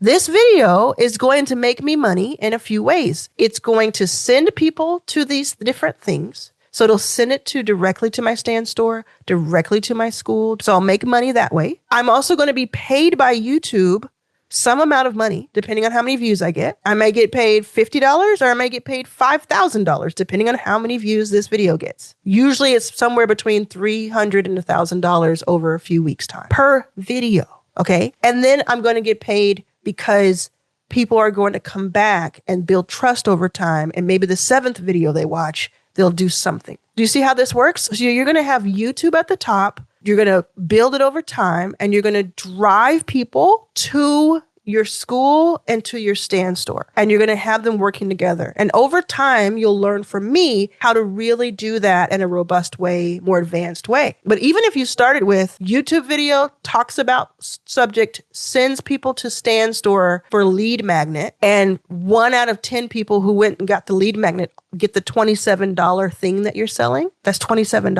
This video is going to make me money in a few ways. It's going to send people to these different things. So it'll send it directly to my Stan store, directly to my school. So I'll make money that way. I'm also going to be paid by YouTube some amount of money, depending on how many views I get. I may get paid $50 or I may get paid $5,000, depending on how many views this video gets. Usually it's somewhere between $300 and $1,000 over a few weeks' time per video. Okay. And then I'm going to get paid because people are going to come back and build trust over time. And maybe the 7th video they watch, they'll do something. Do you see how this works? So you're going to have YouTube at the top. You're going to build it over time, and you're going to drive people to your school and to your Stan store, and you're going to have them working together. And over time, you'll learn from me how to really do that in a robust way, more advanced way. But even if you started with YouTube video, talks about subject, sends people to Stan store for lead magnet, and 1 out of 10 people who went and got the lead magnet get the $27 thing that you're selling, that's $27.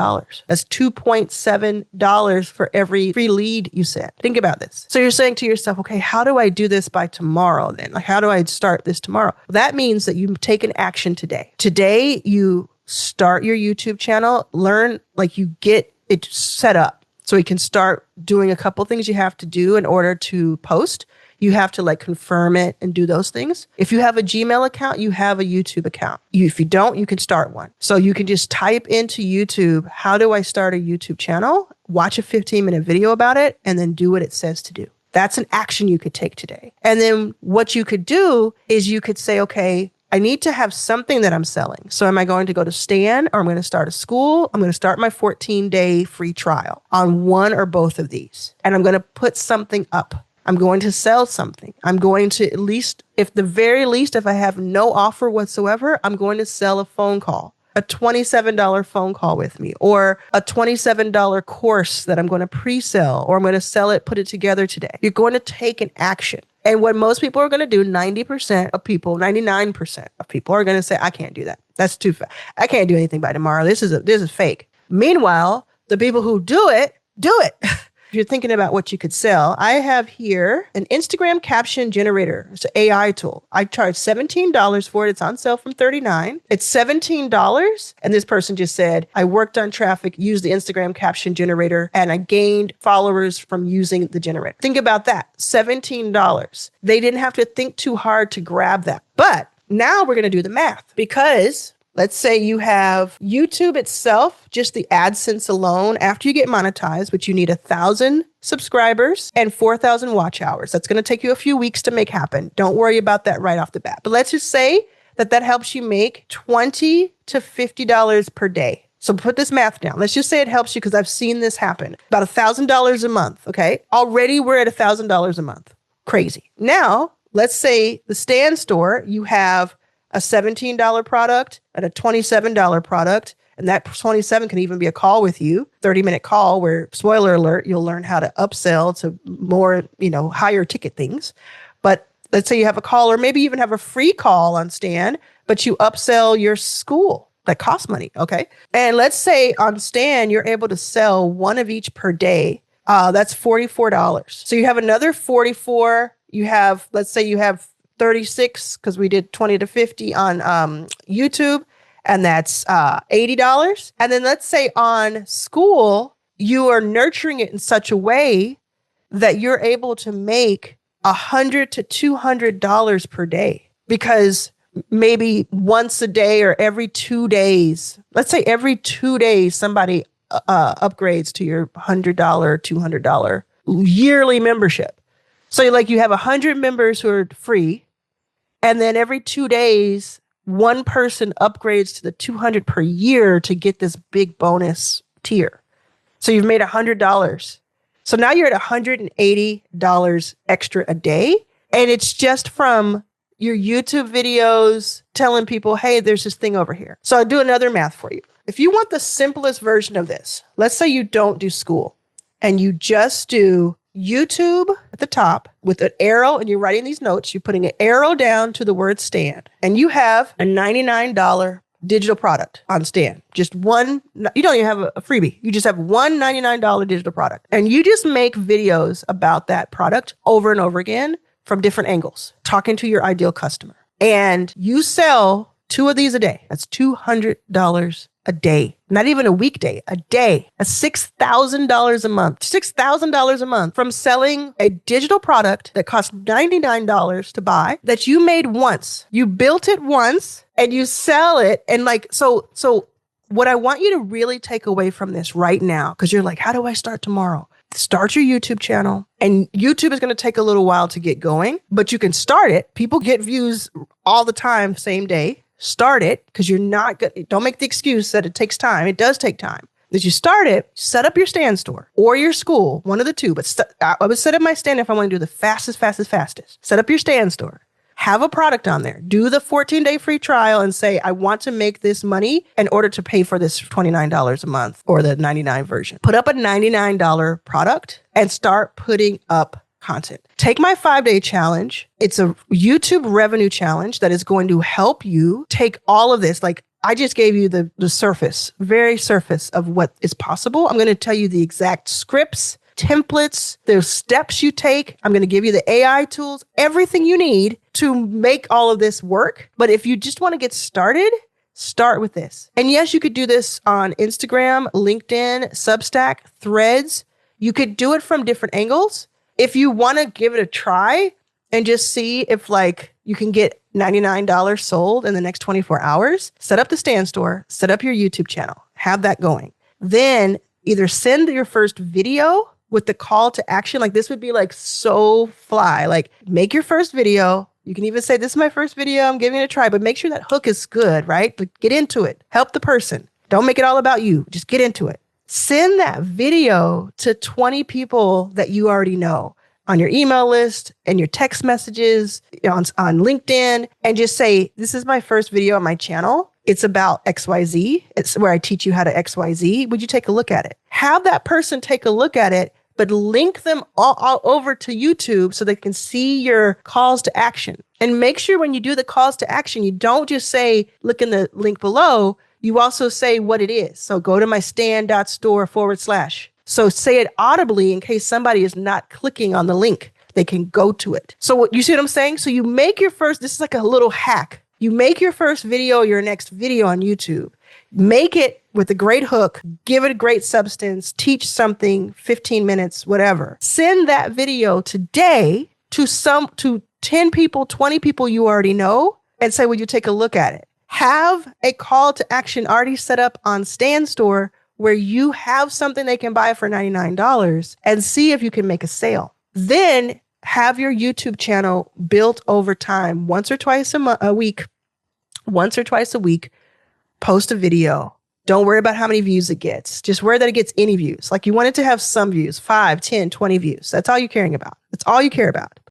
That's $2.7 for every free lead you send. Think about this. So you're saying to yourself, okay, how do I do this by tomorrow then? Like, how do I start this tomorrow? That means that you take an action today. Today, you start your YouTube channel, learn, like you get it set up so you can start doing a couple things you have to do in order to post. You have to like confirm it and do those things. If you have a Gmail account, you have a YouTube account. If you don't, you can start one. So you can just type into YouTube, how do I start a YouTube channel? Watch a 15-minute video about it and then do what it says to do. That's an action you could take today. And then what you could do is you could say, okay, I need to have something that I'm selling. So am I going to go to Stan, or I'm going to start a school? I'm going to start my 14-day free trial on one or both of these. And I'm going to put something up. I'm going to sell something. I'm going to at least, if I have no offer whatsoever, I'm going to sell a phone call, a $27 phone call with me, or a $27 course that I'm going to pre-sell, or I'm going to sell it, put it together today. You're going to take an action. And what most people are going to do, 90% of people, 99% of people are going to say, I can't do that. That's too fast. I can't do anything by tomorrow. This is fake. Meanwhile, the people who do it, do it. If you're thinking about what you could sell, I have here an Instagram caption generator. It's an AI tool. I charge $17 for it. It's on sale from $39. It's $17. And this person just said, I worked on traffic, used the Instagram caption generator, and I gained followers from using the generator. Think about that. $17. They didn't have to think too hard to grab that. But now we're going to do the math, because let's say you have YouTube itself, just the AdSense alone, after you get monetized, which you need 1,000 subscribers and 4,000 watch hours. That's going to take you a few weeks to make happen. Don't worry about that right off the bat. But let's just say that helps you make $20 to $50 per day. So put this math down. Let's just say it helps you, because I've seen this happen. About $1,000 a month, okay? Already we're at $1,000 a month. Crazy. Now, let's say the Stan store, you have a $17 product and a $27 product. And that $27 can even be a call with you, 30-minute call where, spoiler alert, you'll learn how to upsell to more, higher ticket things. But let's say you have a call, or maybe even have a free call on Stan, but you upsell your school. That costs money, okay? And let's say on Stan, you're able to sell one of each per day. That's $44. So you have another 44. Let's say you have 36, because we did 20 to 50 on YouTube, and that's $80. And then let's say on school, you are nurturing it in such a way that you're able to make $100 to $200 per day, because maybe once a day or every 2 days, let's say every 2 days, somebody upgrades to your $100, $200 yearly membership. So like you have 100 members who are free, and then every 2 days, one person upgrades to the $200 per year to get this big bonus tier. So you've made $100. So now you're at $180 extra a day. And it's just from your YouTube videos telling people, hey, there's this thing over here. So I'll do another math for you. If you want the simplest version of this, let's say you don't do school and you just do YouTube at the top with an arrow, and you're writing these notes, you're putting an arrow down to the word Stan, and you have a $99 digital product on Stan. Just one, you don't even have a freebie. You just have one $99 digital product, and you just make videos about that product over and over again from different angles, talking to your ideal customer. And you sell 2 of these a day. That's $200 a day. Not even a weekday, a day. That's $6,000 a month. $6,000 a month from selling a digital product that costs $99 to buy that you made once. You built it once and you sell it. And like, so what I want you to really take away from this right now, because you're like, how do I start tomorrow? Start your YouTube channel, and YouTube is going to take a little while to get going, but you can start it. People get views all the time, same day. Start it, because you're not good. Don't make the excuse that it takes time. It does take time. As you start it, set up your stand store or your school, one of the two. But I would set up my stand if I want to do the fastest. Set up your stand store. Have a product on there. Do the 14-day free trial and say, I want to make this money in order to pay for this $29 a month or the $99 version. Put up a $99 product and start putting up content. Take my 5-day challenge. It's a YouTube revenue challenge that is going to help you take all of this. Like, I just gave you the surface, very surface of what is possible. I'm going to tell you the exact scripts, templates, the steps you take. I'm going to give you the AI tools, everything you need to make all of this work. But if you just want to get started, start with this. And yes, you could do this on Instagram, LinkedIn, Substack, Threads. You could do it from different angles. If you want to give it a try and just see if like you can get $99 sold in the next 24 hours, set up the stand store, set up your YouTube channel, have that going. Then either send your first video with the call to action. Like, this would be like so fly. Like, make your first video. You can even say, this is my first video. I'm giving it a try, but make sure that hook is good, right? But get into it. Help the person. Don't make it all about you. Just get into it. Send that video to 20 people that you already know on your email list and your text messages on LinkedIn, and just say, this is my first video on my channel. It's about XYZ. It's where I teach you how to XYZ. Would you take a look at it? Have that person take a look at it, but link them all over to YouTube so they can see your calls to action. And make sure when you do the calls to action, you don't just say, look in the link below. You also say what it is. So go to my stand.store/. So say it audibly in case somebody is not clicking on the link. They can go to it. So what you see what I'm saying? So you make your first, this is like a little hack. You make your first video, your next video on YouTube. Make it with a great hook, give it a great substance, teach something, 15 minutes, whatever. Send that video today to 10 people, 20 people you already know, and say, would you take a look at it? Have a call to action already set up on Stand Store where you have something they can buy for $99 and see if you can make a sale. Then have your YouTube channel built over time, once or twice a week, post a video. Don't worry about how many views it gets. Just worry that it gets any views. Like, you want it to have some views, 5, 10, 20 views. That's all you're caring about. That's all you care about.